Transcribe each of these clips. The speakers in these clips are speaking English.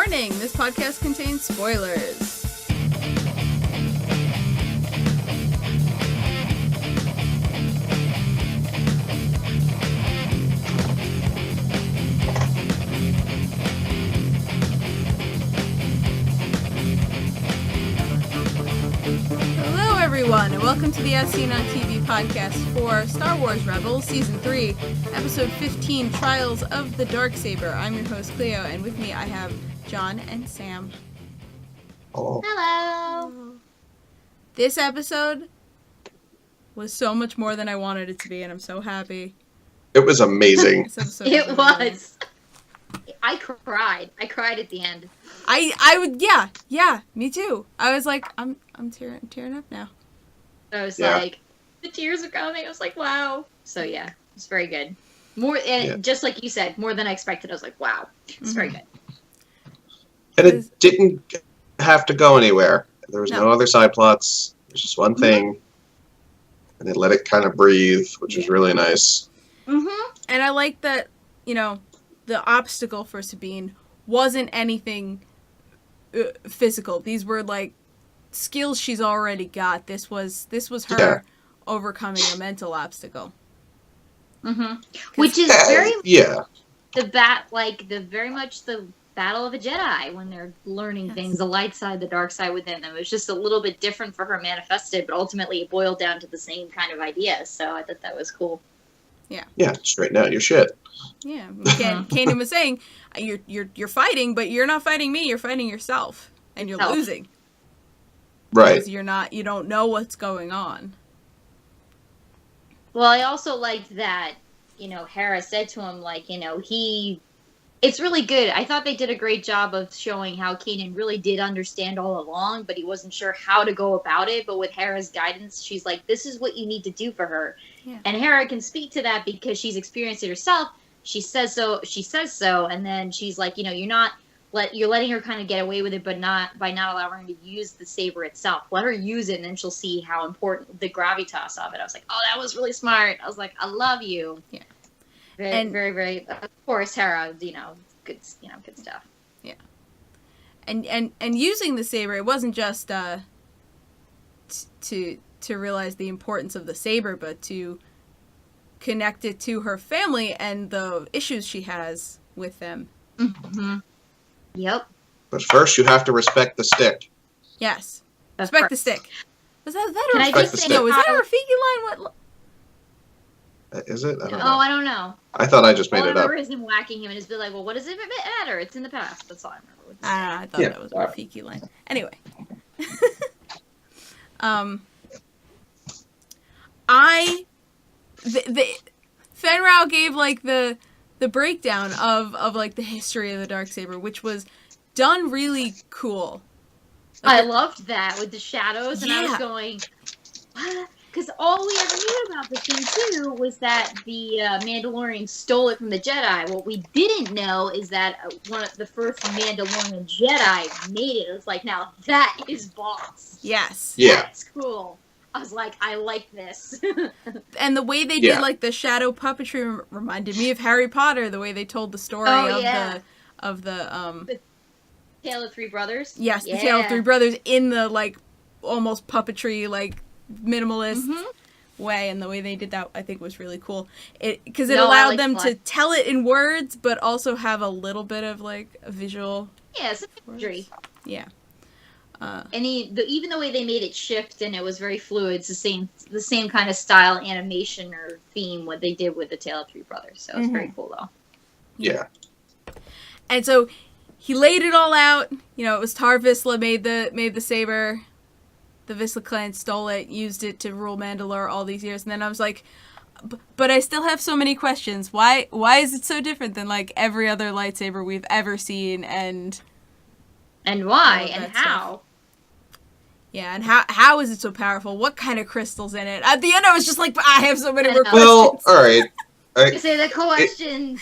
Warning, this podcast contains spoilers. Hello everyone, and welcome to the As Seen on TV podcast for Star Wars Rebels Season 3, Episode 15, Trials of the Darksaber. I'm your host, Cleo, and with me I have John and Sam. Hello. This episode was so much more than I wanted it to be, and I'm so happy. It was amazing. This episode It amazing. was. I cried. I cried at the end. I would, yeah, me too. I was like, I'm tearing up now. I was like, the tears are coming. I was like, wow. So yeah, it's very good. Just like you said, more than I expected. I was like, wow, it's very good. And it didn't have to go anywhere. There was no other side plots. It was just one thing. And they let it kind of breathe, which was really nice. Mm-hmm. And I like that, the obstacle for Sabine wasn't anything physical. These were like skills she's already got. This was her overcoming a mental obstacle. Mm-hmm. Which is very very much the battle of a Jedi when they're learning things, the light side, the dark side within them. It was just a little bit different for her manifested, but ultimately it boiled down to the same kind of idea. So I thought that was cool. Yeah. Yeah, straighten out your shit. Yeah. Kanan was saying, you're fighting, but you're not fighting me, you're fighting yourself. And you're losing. Right. Because you don't know what's going on. Well, I also liked that, Hera said to him, it's really good. I thought they did a great job of showing how Kanan really did understand all along, but he wasn't sure how to go about it. But with Hera's guidance, she's like, this is what you need to do for her. Yeah. And Hera can speak to that because she's experienced it herself. She says so. And then she's like, you're letting her kind of get away with it, but not by not allowing her to use the saber itself. Let her use it, and then she'll see how important the gravitas of it. I was like, oh, that was really smart. I was like, I love you. Yeah. Very, very, very. Of course, Hera. Good stuff. Yeah. And using the saber, it wasn't just to realize the importance of the saber, but to connect it to her family and the issues she has with them. Mm-hmm. Yep. But first, you have to respect the stick. Yes. Respect the stick. Was that a Can I just say, no, is that a Rafiki line? What? Is it? I don't know. Oh, I don't know. I thought I just made it up. All I remember is him whacking him and just be like, well, what does it matter? It's in the past. That's all I remember. I thought that was a Rafiki line. Anyway. Fenrau gave the breakdown of the history of the Darksaber, which was done really cool. I loved that with the shadows, and I was going, what? Because all we ever knew about the thing, too, was that the Mandalorian stole it from the Jedi. What we didn't know is that one of the first Mandalorian Jedi made it. It was like, now that is boss. Yes. Yeah. That's cool. I was like, I like this. And the way they did, the shadow puppetry reminded me of Harry Potter, the way they told the story of the Tale of Three Brothers? Yes, the Tale of Three Brothers in the, almost puppetry, minimalist way, and the way they did that, I think, was really cool. Because it allowed them to tell it in words, but also have a little bit of, a visual... Yeah, some imagery. Yeah. And even the way they made it shift and it was very fluid, it's the same kind of style, animation, or theme what they did with the Tale of Three Brothers. So it's very cool, though. Yeah. And so he laid it all out. It was Tar Vizsla made the saber. The Vizsla clan stole it, used it to rule Mandalore all these years, and then I was like, but I still have so many questions. Why is it so different than every other lightsaber we've ever seen, and why and how? Stuff. Yeah, and how is it so powerful? What kind of crystals in it? At the end, I was just like, I have so many more questions. Well, all right. You say the questions.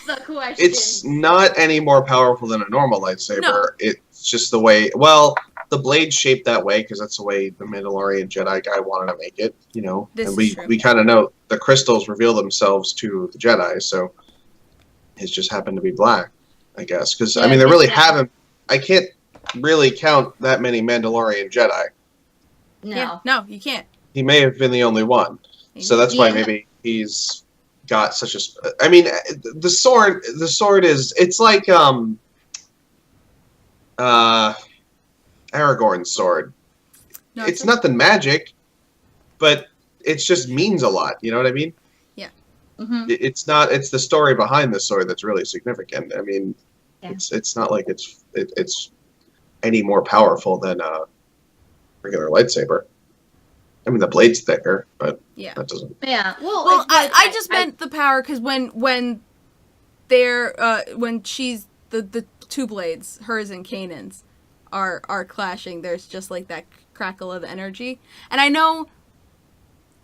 It's not any more powerful than a normal lightsaber. No. It's just the way. Well, the blade's shaped that way because that's the way the Mandalorian Jedi guy wanted to make it. And we kind of know the crystals reveal themselves to the Jedi, so it just happened to be black, I guess. Because they really haven't I can't really count that many Mandalorian Jedi. No. Yeah, no, you can't. He may have been the only one. So that's why maybe he's got such a. I mean, the sword. The sword is. It's like Aragorn's sword. No, It's nothing magic, but it just means a lot. You know what I mean? Yeah. Mm-hmm. It's not. It's the story behind the sword that's really significant. I mean, Yeah. it's not like it's any more powerful than a regular lightsaber. I mean, the blade's thicker, but Yeah. that doesn't. Yeah. Well, I just meant the power because when they're when she's the two blades, hers and Kanan's, are clashing, there's just like that crackle of energy, and I know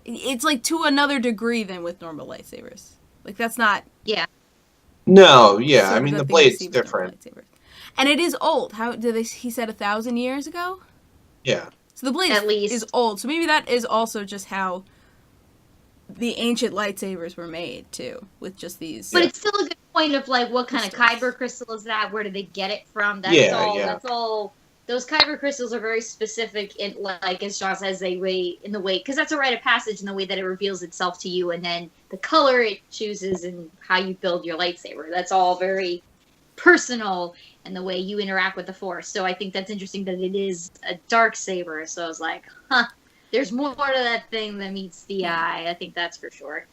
it's like to another degree than with normal lightsabers. Like that's not. Yeah. No, yeah. sort I of mean, the the thing you blade's see with normal different. lightsabers. And it is old. How did they? He said 1,000 years ago. Yeah. So the blade At least. is old. So maybe that is also just how the ancient lightsabers were made too, with just these. But it's still a good point of like, what kind of kyber crystal is that? Where did they get it from? That's Yeah, all. yeah. That's all. Those kyber crystals are very specific in, like as Shaw says, they weigh in the way, because that's a rite of passage in the way that it reveals itself to you, and then the color it chooses and how you build your lightsaber. That's all very personal in the way you interact with the Force. So I think that's interesting that it is a Darksaber. So I was like, huh, there's more to that thing than meets the eye. I think that's for sure.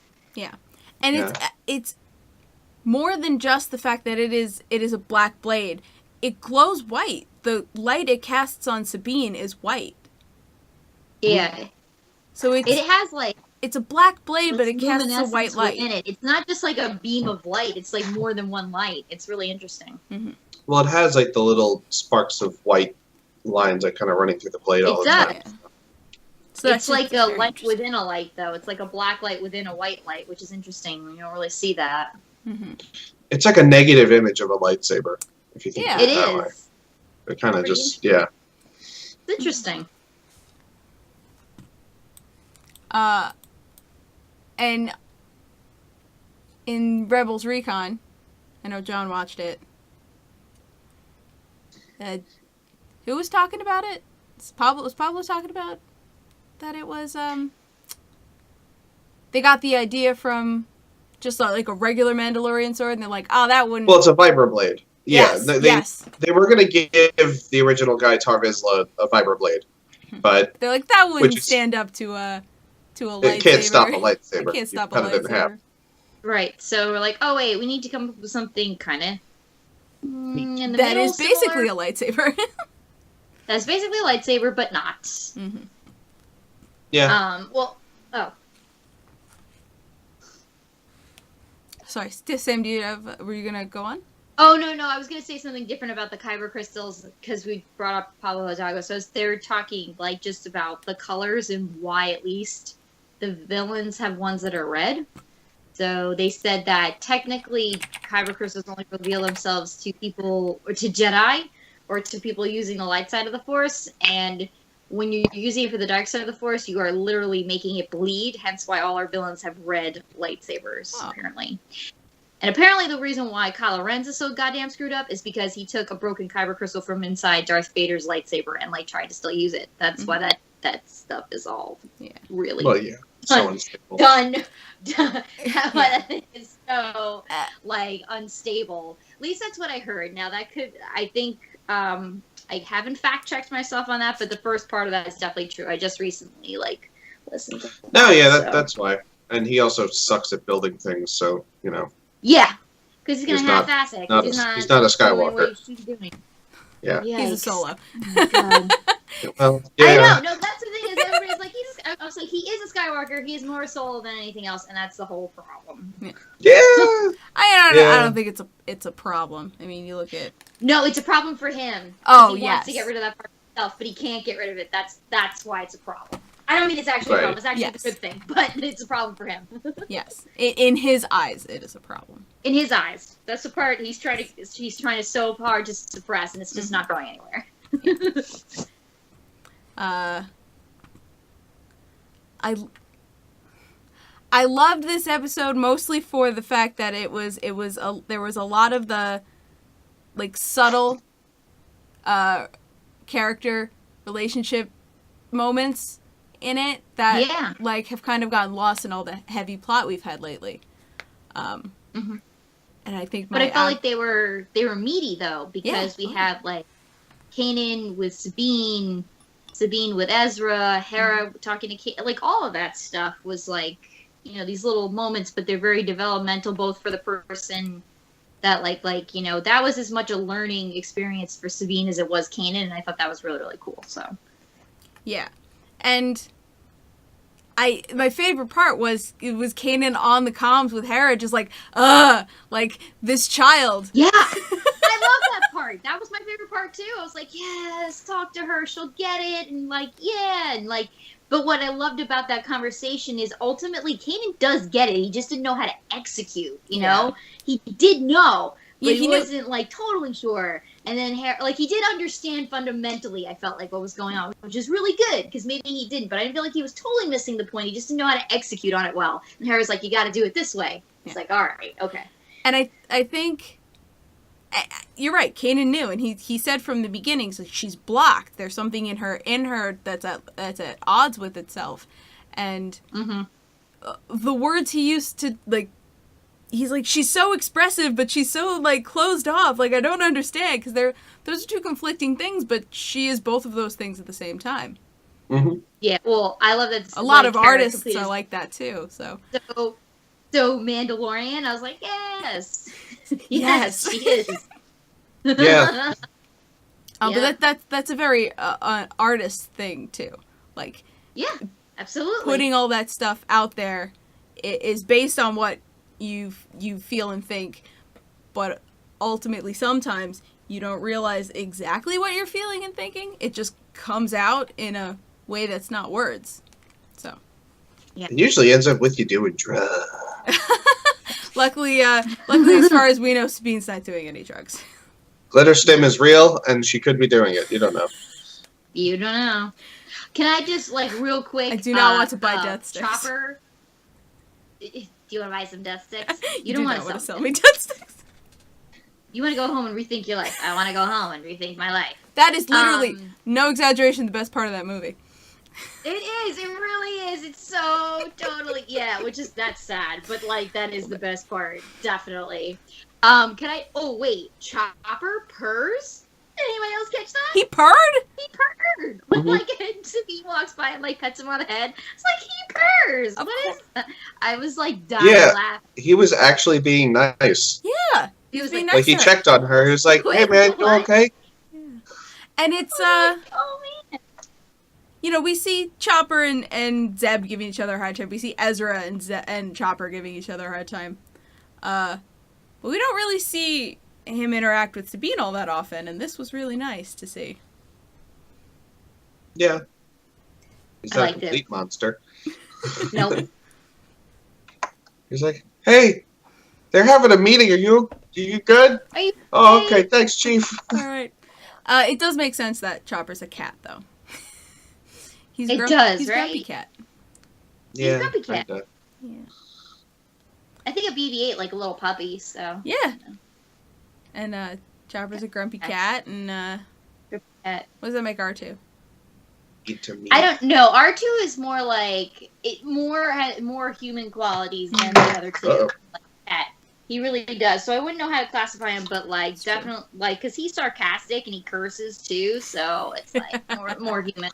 And Yeah. it's more than just the fact that it is a black blade. It glows white. The light it casts on Sabine is white. Yeah. So It has like it's a black blade, but it casts a luminescence white light. within it. It's not just like a beam of light. It's like more than one light. It's really interesting. Well, it has like the little sparks of white lines that kind of running through the blade all It the does. time. So It's that's like just a very light interesting. within a light, though. It's like a black light within a white light, which is interesting. You don't really see that. It's like a negative image of a lightsaber, if you think Yeah. of It it that way. is. It kind of Pretty just, yeah. It's interesting. And in Rebels Recon, I know John watched it. Who was talking about it? Was Pablo talking about that it was they got the idea from just like a regular Mandalorian sword, and they're like, oh, that wouldn't. Well, it's a vibroblade. Yeah, Yes, they were going to give the original guy Tar Vizsla a vibroblade, but They're like, that wouldn't is- stand up to a lightsaber. it can't stop a lightsaber. It can't stop a You cut it in half. lightsaber. Right. So we're like, oh, wait, we need to come up with something kind of in the That middle, is basically similar. a lightsaber. That's basically a lightsaber, but not. Yeah. Well, oh. Sorry, Sam, were you gonna go on? Oh, no, I was going to say something different about the kyber crystals, because we brought up Pablo Hidalgo. So they're talking, like, just about the colors and why, at least, the villains have ones that are red. So they said that, technically, kyber crystals only reveal themselves to people, or to Jedi, or to people using the light side of the Force, and when you're using it for the dark side of the Force, you are literally making it bleed, hence why all our villains have red lightsabers, apparently. And apparently the reason why Kylo Ren's is so goddamn screwed up is because he took a broken kyber crystal from inside Darth Vader's lightsaber and, like, tried to still use it. That's why that stuff is all really Well, yeah. So unstable. done. That's why that thing is so, like, unstable. At least that's what I heard. Now, that could, I think, I haven't fact-checked myself on that, but the first part of that is definitely true. I just recently, like, listened to that. No, yeah, so. that's why. And he also sucks at building things, so, you know. Yeah, because he's going He's to not- half-ass it. not 'cause a- he's not a doing Skywalker. what he's doing. Yeah. He's a Yikes. solo. Oh, God. Well, I yeah. know. No, that's the thing is everybody's like, I was like, he is a Skywalker. He is more solo than anything else, and that's the whole problem. Yeah. I don't think it's a problem. I mean, you look at No, it's a problem for him. Oh, He wants to yes. get rid of that part of himself, but he can't get rid of it. That's why it's a problem. I don't mean it's actually a Right. problem. It's actually Yes. a good thing, but it's a problem for him. yes, in his eyes, it is a problem. In his eyes, that's the part he's trying to so hard to suppress, and it's just not going anywhere. I loved this episode mostly for the fact that there was a lot of the like subtle character relationship moments in it that Yeah. like have kind of gotten lost in all the heavy plot we've had lately. Mhm. And I think But I felt like they were meaty though, because we have like Kanan with Sabine with Ezra, Hera talking to Kate, like all of that stuff was like, you know, these little moments, but they're very developmental both for the person that like you know, that was as much a learning experience for Sabine as it was Kanan, and I thought that was really, really cool. So yeah. And my favorite part was Kanan on the comms with Hera, just like this child. yeah, I love that part. That was my favorite part too. I was like, yes, talk to her, she'll get it, and like, yeah, and like. But what I loved about that conversation is ultimately Kanan does get it. He just didn't know how to execute. You know, he did know, but he wasn't like totally sure. And then like he did understand fundamentally. I felt like what was going on, which is really good because maybe he didn't, but I didn't feel like he was totally missing the point. He just didn't know how to execute on it well. And Hera's like, "You got to do it this way." It's like, all right, okay. And I think. You're right. Kanan knew, and he said from the beginning, so she's blocked. There's something in her that's at odds with itself, and the words he used to like. He's like, she's so expressive, but she's so like closed off. Like I don't understand because those are two conflicting things, but she is both of those things at the same time. Mm-hmm. Yeah. Well, I love that. A lot of artists are like that too. So Mandalorian, I was like, yes. Yes, she is. Yeah. But that's a very artist thing too. Like, yeah, absolutely. Putting all that stuff out there is based on what you feel and think, but ultimately sometimes you don't realize exactly what you're feeling and thinking. It just comes out in a way that's not words. So. Yeah. It usually ends up with you doing drugs. Luckily, as far as we know, Sabine's not doing any drugs. Glitter stim is real, and she could be doing it. You don't know. You don't know. Can I just, like, real quick... I do not want to buy death sticks. Chopper... Do you want to buy some death sticks? You don't want to sell me death sticks. You want to go home and rethink your life. I want to go home and rethink my life. That is literally, no exaggeration, the best part of that movie. It is. It really is. It's so totally, yeah, that's sad, but like that is the best part, definitely. Chopper purrs? Did anyone else catch that? He purred? He purred. When like Sabine walks by and like pets him on the head, it's like he purrs. What is that? I was like dying laughing. He was actually being nice. Yeah. He was being like, nice. Like he checked on her. He was like, "Hey man, you okay?" Yeah. And it's oh man. You know, we see Chopper and Zeb giving each other a hard time. We see Ezra and Chopper giving each other a hard time. But we don't really see him interact with Sabine all that often, and this was really nice to see. Yeah. He's not a complete monster. Nope. He's like, "Hey, they're having a meeting. Are you good?" Are you Oh, okay. Thanks, Chief. All right. It does make sense that Chopper's a cat, though. He's right? Grumpy Cat. Yeah. Grumpy Cat. Yeah. I think a BB-8 like a little puppy, so. Yeah. And Chopper's a grumpy cat, and what does that make R2? I don't know. R2 is more like has more human qualities than the other two. Like cat. He really does. So I wouldn't know how to classify him, but like that's definitely like because he's sarcastic and he curses too, so it's like more human.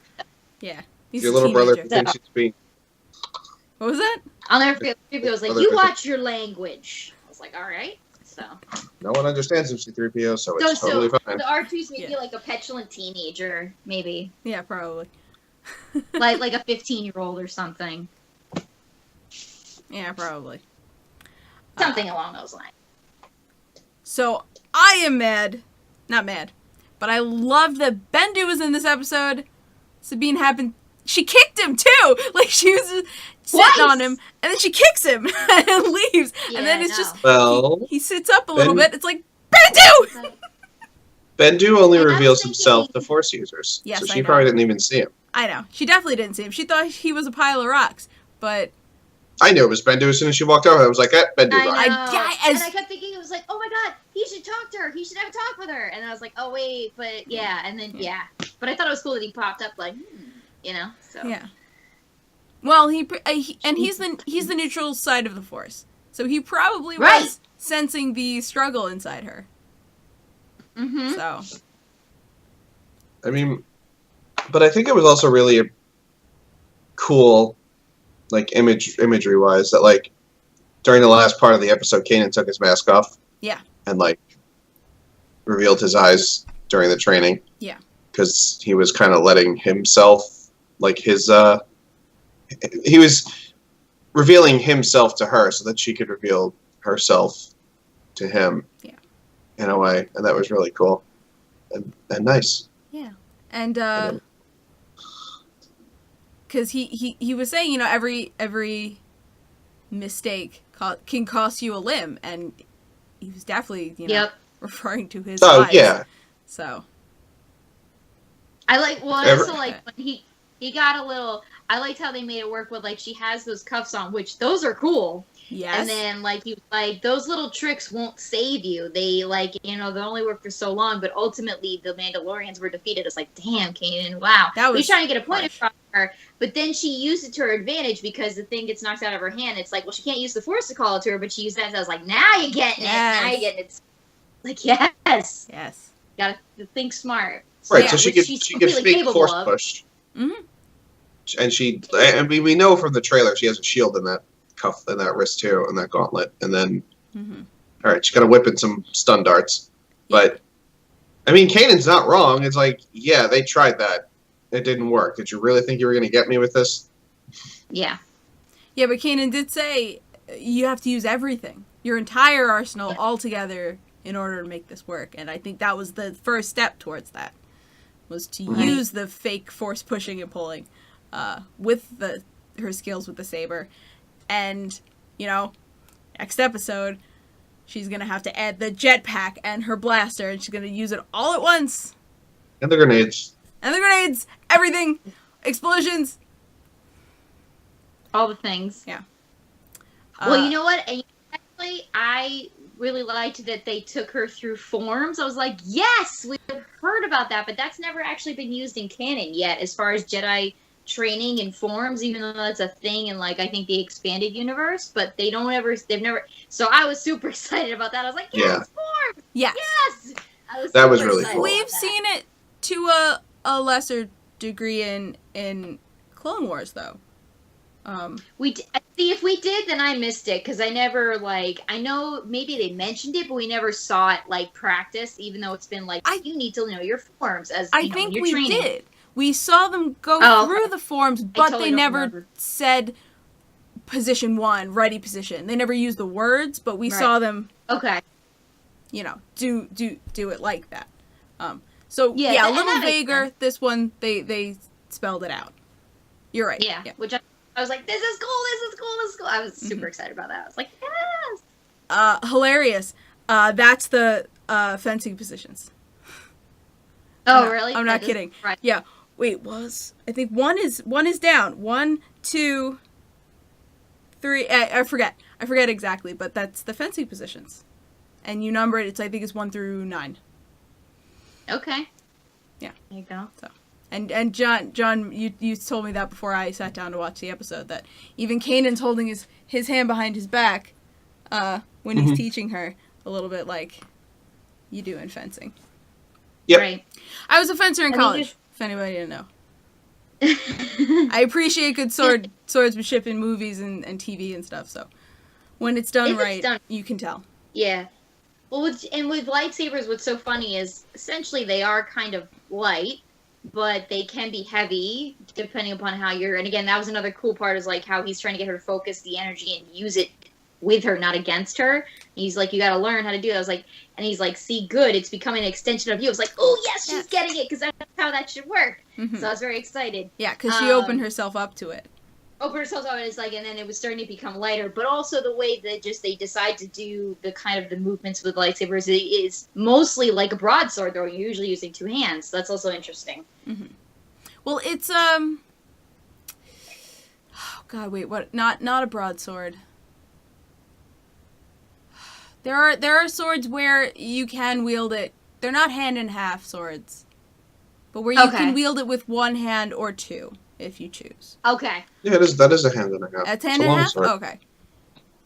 Yeah. He's your little brother thinks he's being. What was that? I'll never forget. It was like, "You watch your language." I was like, "All right." So. No one understands him, C-3PO, so it's totally fine. The R2's maybe like a petulant teenager, maybe. Yeah, probably. like a 15-year-old or something. Yeah, probably. Something along those lines. So I am mad, not mad, but I love that Bendu was in this episode. Sabine she kicked him too. Like she was sitting on him, and then she kicks him and leaves. Yeah, and then it's just he sits up a little bit. It's like Bendu. Bendu only reveals himself to Force users, yes, so she probably didn't even see him. I know she definitely didn't see him. She thought he was a pile of rocks, but I knew it was Bendu as soon as she walked over. I was like, Bendu. I know. And I kept thinking, it was like, oh my god, he should talk to her. He should have a talk with her. And I was like, oh wait, but yeah. And then but I thought it was cool that he popped up like, So Yeah. Well, he's the neutral side of the Force, so he probably was sensing the struggle inside her. Mm-hmm. So. I mean, but I think it was also really cool, like imagery wise, that like during the last part of the episode, Kanan took his mask off. Yeah. And like revealed his eyes during the training. Yeah. Because he was kind of letting himself, like his, he was revealing himself to her so that she could reveal herself to him. Yeah. In a way, and that was really cool and nice. Yeah. And because he was saying, every mistake can cost you a limb, and he was definitely referring to his eyes. Yeah. So I also like when he got a little. I liked how they made it work with like she has those cuffs on, which those are cool. Yes. And then like those little tricks won't save you. They they only work for so long, but ultimately the Mandalorians were defeated. It's like, damn, Kanan, wow. He's trying to get a point across her, but then she used it to her advantage because the thing gets knocked out of her hand. It's like, well, she can't use the Force to call it to her, but she used that. So I was like, now you're getting it. Now you're getting it. It's like, yes. Yes. Gotta think smart. Right. So she gets fake Force pushed. Mm-hmm. And we know from the trailer she has a shield in that cuff and that wrist too, and that gauntlet. And then, all right, she's got to whip in some stun darts. But I mean, Kanan's not wrong. It's like, yeah, they tried that. It didn't work. Did you really think you were going to get me with this? Yeah. Yeah, but Kanan did say you have to use everything, your entire arsenal, all together in order to make this work. And I think that was the first step towards that, was to use the fake Force pushing and pulling with her skills with the saber. And, next episode, she's going to have to add the jetpack and her blaster, and she's going to use it all at once. And the grenades. Everything. Explosions. All the things. Yeah. Well, you know what? Actually, I really liked that they took her through forms. I was like, yes, we've heard about that, but that's never actually been used in canon yet as far as Jedi training in forms, even though that's a thing in I think the expanded universe, but they've never, so I was super excited about that. I was like, yes, forms! Yes! That was really cool. We've seen it to a lesser degree in Clone Wars, though. If we did, then I missed it, because I never, I know maybe they mentioned it, but we never saw it, practice, even though it's been, you need to know your forms as, I think we did. We saw them go through the forms, but they never said position 1, ready position. They never used the words, but we saw them. Okay. Do it like that. So a little vaguer. This one they spelled it out. You're right. Yeah. Which I was like, this is cool. I was super excited about that. I was like, yes. Hilarious. That's the fencing positions. Oh, really? I'm not kidding. Right. Yeah. Wait, I think one is down. 1, 2, 3. I forget exactly, but that's the fencing positions, and you number it. I think it's 1 through 9. Okay. Yeah. There you go. So, and John, you told me that before I sat down to watch the episode, that even Kanan's holding his hand behind his back when he's teaching her, a little bit like you do in fencing. Yep. Right. I was a fencer in college. If anybody didn't know. I appreciate good swordsmanship in movies and TV and stuff, so when it's done you can tell. Yeah. Well, with lightsabers, what's so funny is essentially they are kind of light, but they can be heavy depending upon how you're, and again, that was another cool part, is how he's trying to get her to focus the energy and use it with her, not against her. And he's like, you got to learn how to do that. I was like, and he's like, see, good, it's becoming an extension of you. I was like, oh yes, she's getting it, because that's how that should work. Mm-hmm. So I was very excited. Yeah, because she opened herself up to it. And then it was starting to become lighter, but also the way that they decide to do the kind of the movements with lightsabers is mostly like a broadsword throwing. You're usually using 2 hands. So that's also interesting. Mm-hmm. Well, it's oh god, wait, what? Not a broadsword. There are swords where you can wield it. They're not hand in half swords, but where you can wield it with one hand or two if you choose. Okay. Yeah, that is a hand and a half. That's hand and a half. Sword. Okay.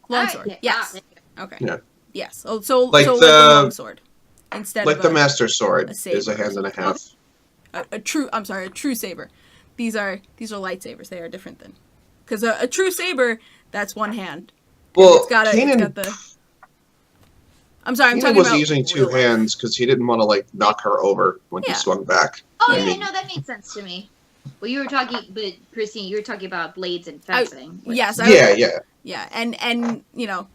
Longsword. Right. Yes. Okay. Yeah. Yes. Oh, so Like like the a longsword instead like of the master sword saber is a hand and a half. a true saber. These are lightsabers. They are different than because a true saber that's one hand. Well, it's got the. I'm sorry. I'm Kanan talking was about using two real life. hands because he didn't want to like knock her over when he swung back. Oh, I yeah, mean, no, that makes sense to me. Well, you were talking, but Christine, you were talking about blades and fencing. Yes. Yeah, and you know,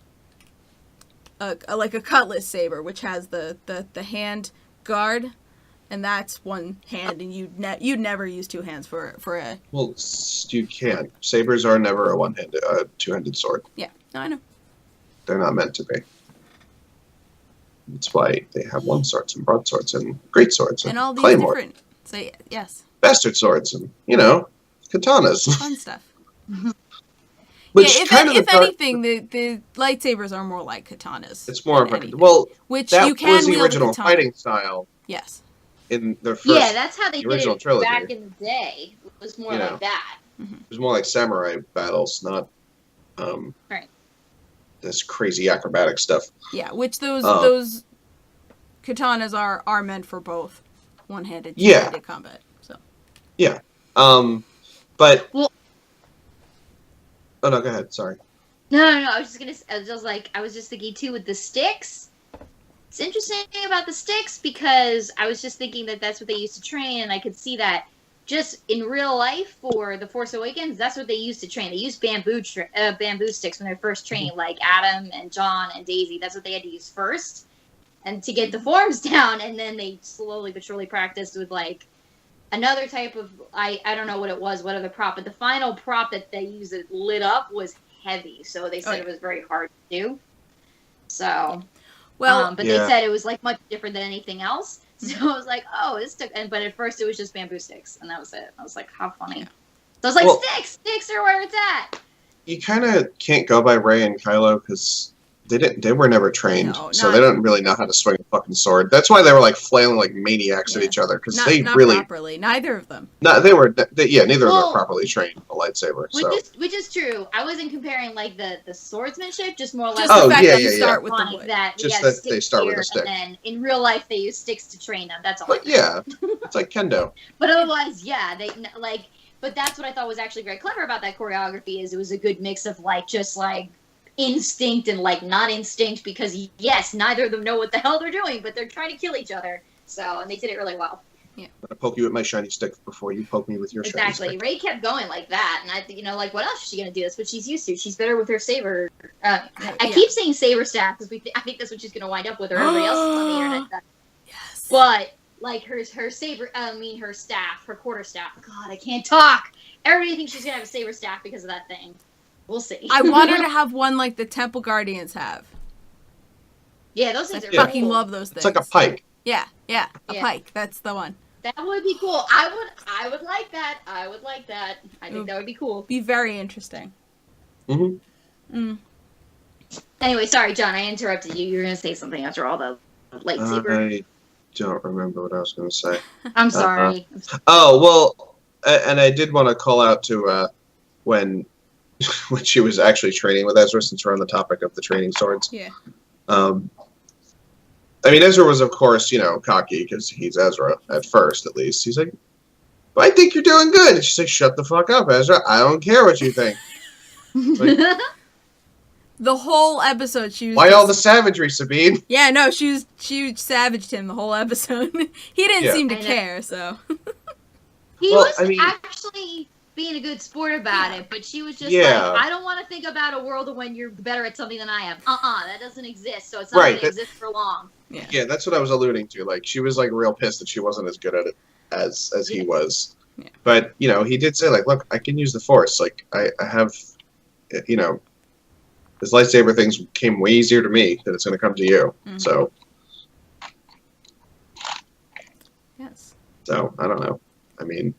like a cutlass saber, which has the hand guard, and that's one hand, and you'd never use two hands for a. Well, you can't. Sabers are never a one-handed, two-handed sword. Yeah, no, I know. They're not meant to be. That's why they have long swords and broadswords and great swords and all these claymore. different. So yes. Bastard swords and katanas. Fun stuff. Which if anything, the lightsabers are more like katanas. It's more of a which that you can was the wield original a katana. fighting style. Yes. In their first, that's how they did original it trilogy. back in the day. It was more like that. Mm-hmm. It was more like samurai battles, not right. This crazy acrobatic stuff. Yeah, which those katanas are meant for both one-handed, two-handed combat. So. Yeah. But. Well. Oh no! Go ahead. Sorry. No. I was just thinking too with the sticks. It's interesting about the sticks because I was just thinking that that's what they used to train, and I could see that just in real life for The Force Awakens, that's what they used to train. They used bamboo sticks when they're first training, like Adam and John and Daisy. That's what they had to use first, and to get the forms down, and then they slowly but surely practiced with like another type of I don't know what it was, what other prop, but the final prop that they used that lit up was heavy, so they said it was very hard to do. So, but they said it was like much different than anything else. So I was like, oh, this took, but at first it was just bamboo sticks, and that was it. I was like, how funny. Yeah. So I was like, sticks are where it's at. You kind of can't go by Rey and Kylo because they were never trained, so they don't really know how to swing a fucking sword. That's why they were like flailing like maniacs at each other because they not really properly. Neither of them. No, neither of them were properly trained a lightsaber. Which is true. I wasn't comparing like the swordsmanship, just more like the fact that you start with the wood. Just that they start with a stick. And then in real life they use sticks to train them. That's all. But it's like kendo. But otherwise, they like. But that's what I thought was actually very clever about that choreography is it was a good mix of like just like instinct and like not instinct because yes, neither of them know what the hell they're doing, but they're trying to kill each other. So and they did it really well. Yeah. I poke you with my shiny stick before you poke me with your shiny stick. Exactly. Rey kept going like that, and I like what else is she gonna do? That's what she's used to. She's better with her saber. I keep saying saber staff because I think that's what she's gonna wind up with, or everybody else on the internet does. Yes. But like her saber, her staff, her quarterstaff. God, I can't talk. Everybody thinks she's gonna have a saber staff because of that thing. We'll see. I want her to have one like the Temple Guardians have. Yeah, those things are fucking cool. love those things. It's like a pike. Yeah, a pike. That's the one. That would be cool. I would like that. I think that would be cool. Be very interesting. Anyway, sorry, John, I interrupted you. You were going to say something after all the lightsaber. I don't remember what I was going to say. I'm sorry. Oh, well, and I did want to call out to when she was actually training with Ezra, since we're on the topic of the training swords. Yeah. I mean, Ezra was, of course, cocky because he's Ezra at first, at least. He's like, I think you're doing good. And she's like, shut the fuck up, Ezra. I don't care what you think. Like, the whole episode, she was. Why all the savagery, Sabine? Yeah, no, she savaged him the whole episode. He didn't seem to care, so. He was actually being a good sport about it, but she was just like, I don't want to think about a world when you're better at something than I am. That doesn't exist, so it's not going to exist for long. Yeah, that's what I was alluding to. Like, she was like real pissed that she wasn't as good at it as he was. Yeah. But, he did say, like, look, I can use the Force. Like, I have, this lightsaber things came way easier to me than it's going to come to you. Mm-hmm. So. Yes. So, I don't know. I mean,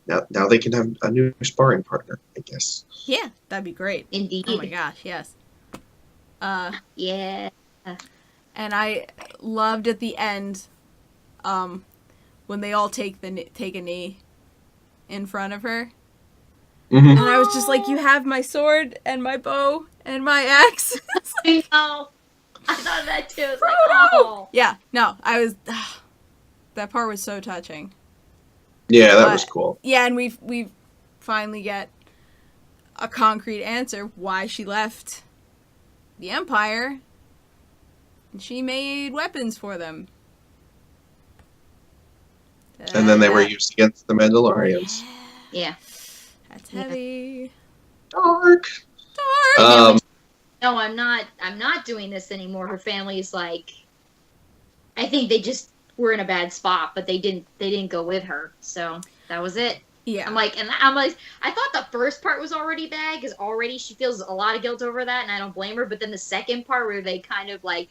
now they can have a new sparring partner, I guess. Yeah, that'd be great. Indeed. Oh my gosh, yes. Yeah. And I loved at the end, when they all take a knee in front of her. Mm-hmm. And I was just like, you have my sword and my bow and my axe. I know. I thought of that too. It's like, oh. Yeah, no, I was. That part was so touching. Yeah, that was cool. Yeah, and we finally get a concrete answer why she left the Empire. And she made weapons for them. And then they were used against the Mandalorians. Yeah. That's heavy. Dark. No, I'm not doing this anymore. Her family's like, I think they just were in a bad spot, but they didn't go with her. So that was it. Yeah. I'm like, I thought the first part was already bad because already she feels a lot of guilt over that, and I don't blame her. But then the second part where they kind of like,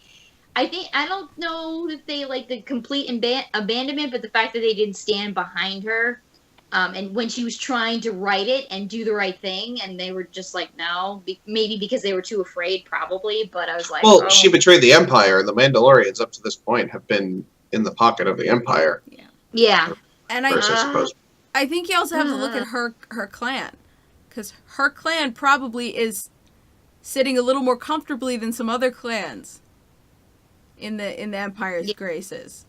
I don't know if they like the complete abandonment, but the fact that they didn't stand behind her, and when she was trying to write it and do the right thing, and they were just like, no, maybe because they were too afraid, probably. But I was like, well, she betrayed the Empire, and the Mandalorians up to this point have been in the pocket of the Empire. Yeah. And I think you also have to look at her clan, because her clan probably is sitting a little more comfortably than some other clans in the Empire's graces.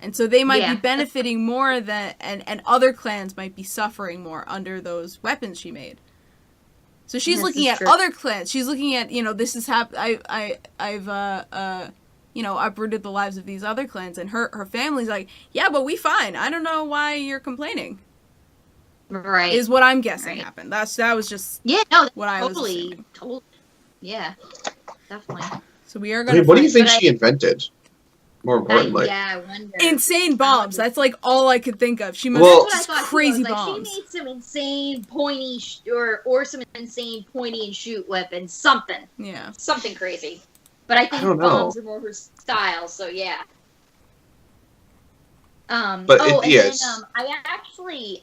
And so they might be benefiting more than and other clans might be suffering more under those weapons she made. So she's looking at other clans. She's looking at, this is I've uprooted the lives of these other clans, and her family's like, yeah, but we fine. I don't know why you're complaining. Right. Is what I'm guessing happened. That was just what I was assuming. Totally. Yeah. Definitely. So we are going to what do you think she invented? More importantly. I wonder. Insane bombs. That's like all I could think of. She must have just crazy bombs. She made some insane pointy or some insane pointy and shoot weapons. Something. Yeah. Something crazy. But I think bombs are more her style, so yeah. But I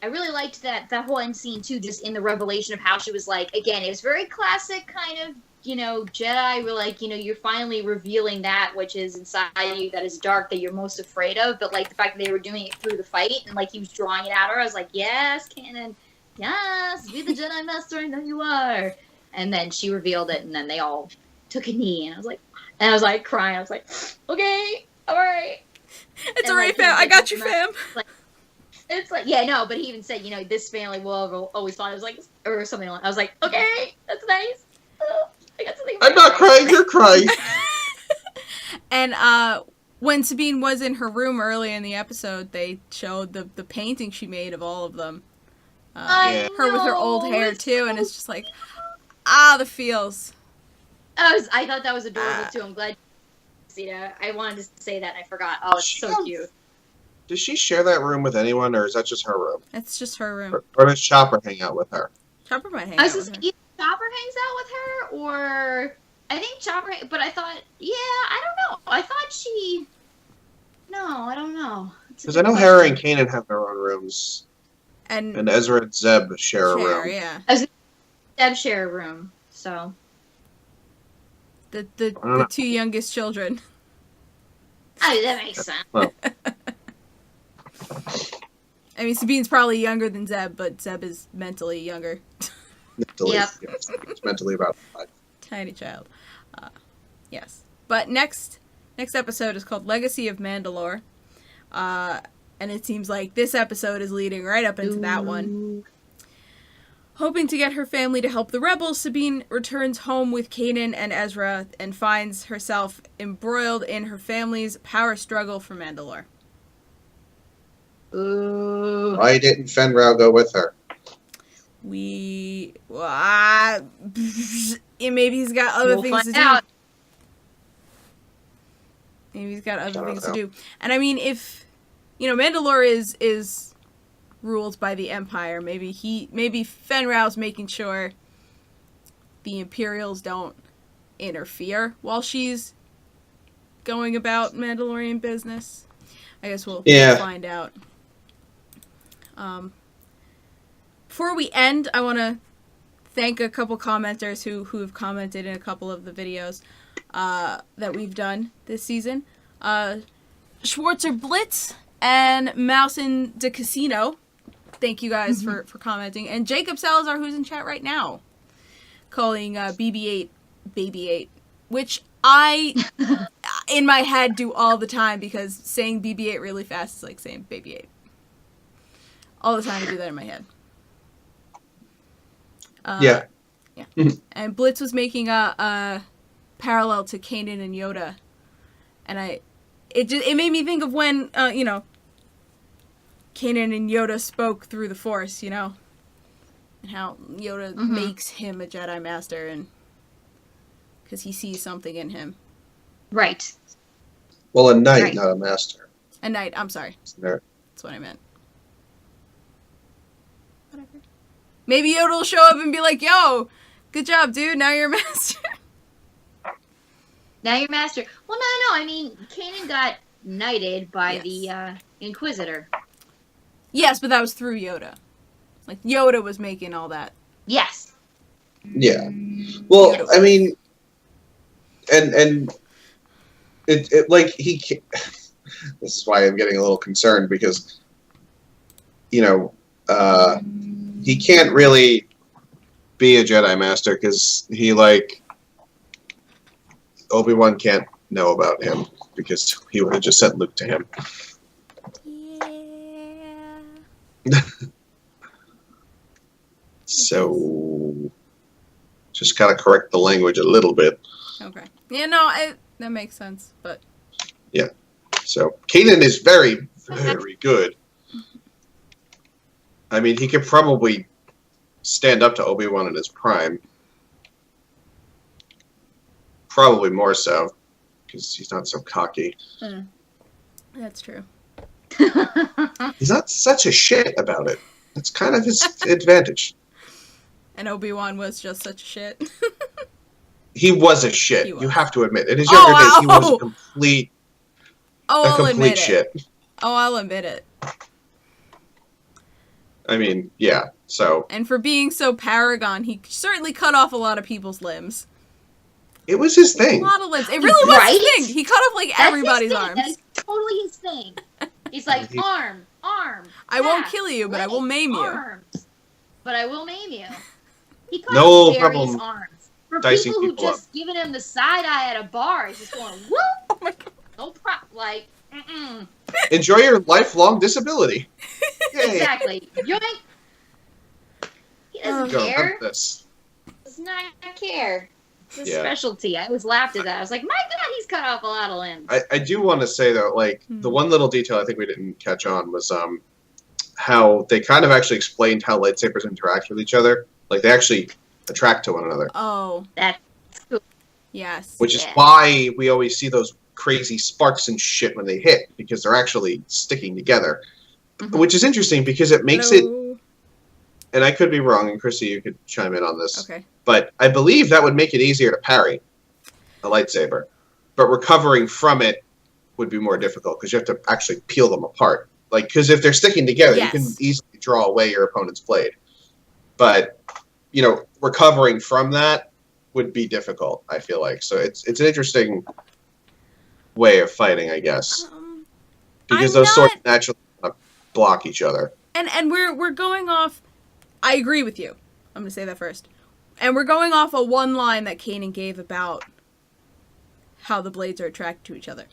really liked that whole end scene too, just in the revelation of how she was like, again, it was very classic kind of, Jedi were like, you're finally revealing that which is inside you that is dark, that you're most afraid of, but like the fact that they were doing it through the fight and like he was drawing it at her, I was like, yes, Kanan, yes, be the Jedi Master, I know you are. And then she revealed it, and then they all took a knee, and I was like crying. I was like, okay, all right. It's alright, fam. I got you, fam. It's like, yeah, no, but he even said, this family will always find. I was like, or something like. I was like, okay, that's nice. I got something. I'm not crying. You're crying. And when Sabine was in her room early in the episode, they showed the painting she made of all of them. Her with her old hair too, and it's just like, the feels. I thought that was adorable too. I'm glad. I wanted to say that and I forgot. Oh, it's so cute. Does she share that room with anyone, or is that just her room? It's just her room. Or does Chopper hang out with her? Chopper might hang out with her. Either Chopper hangs out with her, or I think Chopper. But I thought, I don't know. I thought she. No, I don't know. Because I know Hera and Kanan have their own rooms, and Ezra and Zeb share a room. Yeah. Zeb share a room, so. The two youngest children. Oh, that makes sense. Well. I mean, Sabine's probably younger than Zeb, but Zeb is mentally younger. Mentally, it's mentally about 5. Tiny child. Yes. But next episode is called Legacy of Mandalore. And it seems like this episode is leading right up into that one. Hoping to get her family to help the rebels, Sabine returns home with Kanan and Ezra and finds herself embroiled in her family's power struggle for Mandalore. Ooh. Why didn't Fenrau go with her? Maybe he's got other things to do. Maybe he's got other things to do. And I mean, if Mandalore is ruled by the Empire, maybe Fenrau's making sure the Imperials don't interfere while she's going about Mandalorian business. I guess we'll find out. Before we end, I want to thank a couple commenters who have commented in a couple of the videos that we've done this season. Schwarzer Blitz and Mouse in the Casino. Thank you guys for commenting. And Jacob Salazar, who's in chat right now, calling BB-8 Baby 8, which I, in my head, do all the time because saying BB-8 really fast is like saying Baby 8. All the time I do that in my head. Yeah. And Blitz was making a parallel to Kanan and Yoda, and it made me think of when Kanan and Yoda spoke through the Force, and how Yoda makes him a Jedi Master, and because he sees something in him. Right. Well, a knight, not a master. A knight. I'm sorry. There. That's what I meant. Whatever. Maybe Yoda will show up and be like, "Yo, good job, dude. Now you're a master." Now you're master. Well, no. I mean, Kanan got knighted by the Inquisitor. Yes, but that was through Yoda. Like, Yoda was making all that. Yes. Yeah. Well, I mean, and it like he can't, this is why I'm getting a little concerned because, he can't really be a Jedi Master because he, Obi-Wan can't know about him because he would have just sent Luke to him. Yeah. So, just gotta correct the language a little bit. Okay. Yeah, no, that makes sense, but... Yeah. So, Kanan is very, very good. I mean, he could probably stand up to Obi-Wan in his prime. Probably more so, because he's not so cocky. That's true. He's not such a shit about it. That's kind of his advantage. And Obi-Wan was just such a shit. He was a shit. You have to admit. In his Oh, younger days, he was wow. a complete I'll admit complete it. shit. Oh, I'll admit it. I mean, yeah, so... And for being so paragon, he certainly cut off a lot of people's limbs. It was his thing. A lot of limbs. It really was Right? his thing. He cut off, That's everybody's his thing. arms. That is totally his thing. He's like, arm. I won't back, kill you, but I will leg, maim you. Arms. But I will maim you. He cut No off various problem arms. For dicing people who people just given him the side eye at a bar, he's just going, whoop! Oh my god. No mm-mm. Enjoy your lifelong disability. Yay. Exactly. Yoink! He doesn't Go, care. have this. Does not care. It's his Yeah. specialty. I always laughed at that. I was like, my god, he's cut off a lot of limbs. I do want to say, though, the one little detail I think we didn't catch on was how they kind of actually explained how lightsabers interact with each other. Like, they actually attract to one another. Oh. That's cool. Yes. Which is why we always see those crazy sparks and shit when they hit, because they're actually sticking together. Mhm. Which is interesting because it makes Hello. it, and I could be wrong, and Chrissy, you could chime in on this, Okay. but I believe that would make it easier to parry a lightsaber. But recovering from it would be more difficult because you have to actually peel them apart. Like, because if they're sticking together, Yes. you can easily draw away your opponent's blade. But, recovering from that would be difficult, I feel like. So it's an interesting way of fighting, I guess. Because those swords naturally block each other. And we're going off... I agree with you. I'm going to say that first. And we're going off a one line that Kanan gave about how the blades are attracted to each other.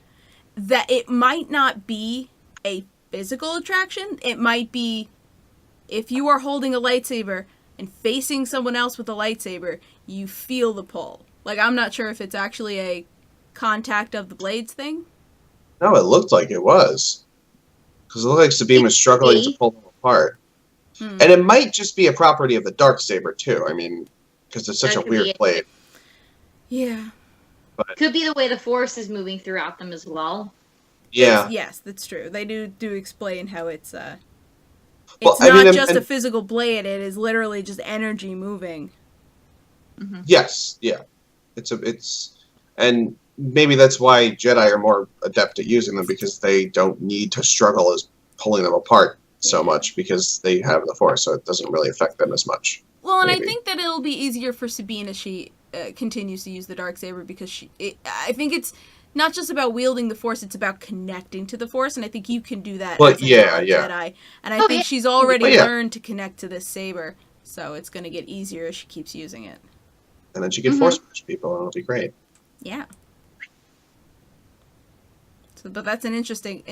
That it might not be a physical attraction. It might be if you are holding a lightsaber and facing someone else with a lightsaber, you feel the pull. Like, I'm not sure if it's actually a contact of the blades thing. No, it looked like it was. Because it looked like Sabine was struggling to pull them apart. And it might just be a property of the Darksaber, too. I mean, because it's such a weird blade. Yeah. But, Could be the way the Force is moving throughout them as well. yeah. Yes, that's true. They do explain how it's Well, not just a physical blade, it is literally just energy moving. Mm-hmm. Yes, yeah. And maybe that's why Jedi are more adept at using them, because they don't need to struggle as pulling them apart so much, because they have the Force, so it doesn't really affect them as much. Well, and I Maybe. think that it'll be easier for Sabine as she continues to use the Darksaber because I think it's not just about wielding the Force, it's about connecting to the Force, and I think you can do that Well, as a yeah. Jedi. And I think she's already Well, yeah. learned to connect to this saber, so it's going to get easier as she keeps using it. And then she can force push people, and it'll be great. Yeah. So, but that's an interesting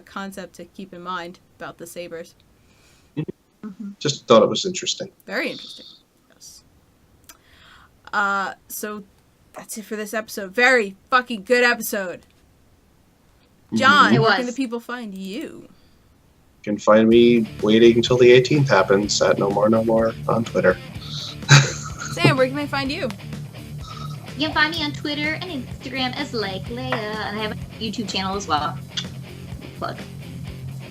concept to keep in mind about the sabers. Just thought it was interesting. Very interesting. Yes. So that's it for this episode. Very fucking good episode. John, It where can was. the people find you? You can find me waiting until the 18th happens at No More on Twitter. Sam, where can they find you? You can find me on Twitter and Instagram as Like Leia, and I have a YouTube channel as well. Plug.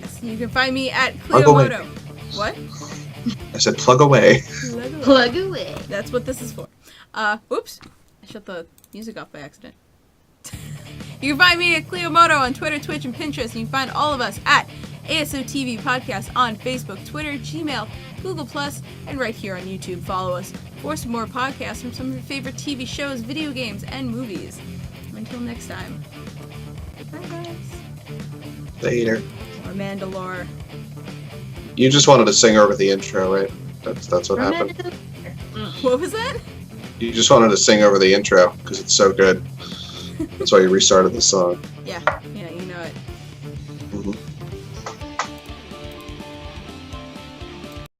Yes, you can find me at Plug away. Cleomoto. What? I said plug away. Plug away. That's what this is for. Oops. I shut the music off by accident. You can find me at Cleomoto on Twitter, Twitch, and Pinterest. And you can find all of us at ASOTV Podcast on Facebook, Twitter, Gmail, Google+, and right here on YouTube. Follow us for some more podcasts from some of your favorite TV shows, video games, and movies. Until next time. Bye, guys. Later. Or Mandalore. You just wanted to sing over the intro, right? That's what happened. What was that? You just wanted to sing over the intro because it's so good. That's why you restarted the song. Yeah.